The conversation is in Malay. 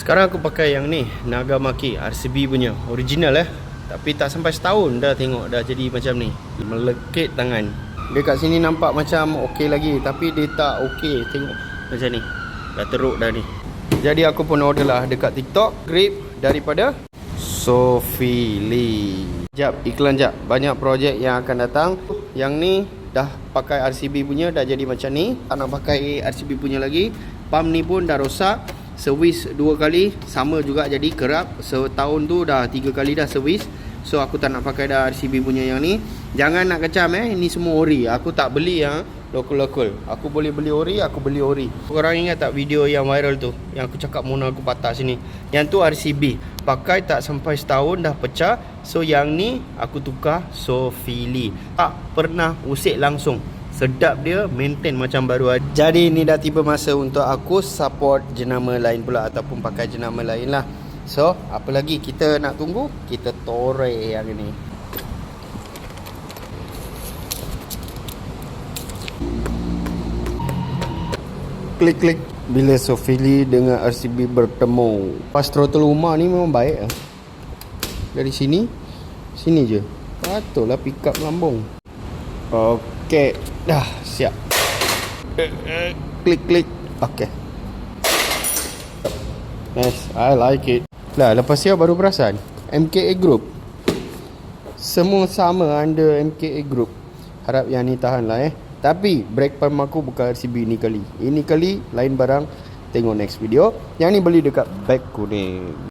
Sekarang aku pakai yang ni, Nagamaki RCB punya original tapi tak sampai setahun dah tengok dah jadi macam ni. Melekit tangan. Dia kat sini nampak macam okey lagi, tapi dia tak okey. Tengok macam ni. Dah teruk dah ni. Jadi aku pun order lah dekat TikTok grip daripada Sofili. Jap, iklan jap. Banyak projek yang akan datang. Yang ni dah pakai RCB punya, dah jadi macam ni. Tak nak pakai RCB punya lagi. Pump ni pun dah rosak. Servis 2 kali, sama juga jadi kerap. Setahun tu dah 3 kali dah servis. So aku tak nak pakai dah RCB punya yang ni. Jangan nak kecam ini semua ori. Aku tak beli yang lokal-lokal. Aku boleh beli ori, aku beli ori. Korang ingat tak video yang viral tu, yang aku cakap Mona aku patah sini? Yang tu RCB. Pakai tak sampai setahun dah pecah. So yang ni aku tukar Sofili. Tak pernah usik langsung. Sedap dia, maintain macam baru. Jadi ni dah tiba masa untuk aku support jenama lain pula, ataupun pakai jenama lain lah. So apa lagi kita nak tunggu? Kita toreh yang ni. Klik-klik. Bila Sofili dengan RCB bertemu, pas throttle rumah ni memang baik lah. Dari sini je patutlah pick up lambung. Okey, dah siap. Klik-klik. Okey. Yes, I like it. Lah, lepas siap baru perasan MKA Group. Semua sama under MKA Group. Harap yang ni tahan lah Tapi brake pump aku bukan RCB ni kali. Ini kali lain barang. Tengok next video. Yang ni beli dekat bag kuning.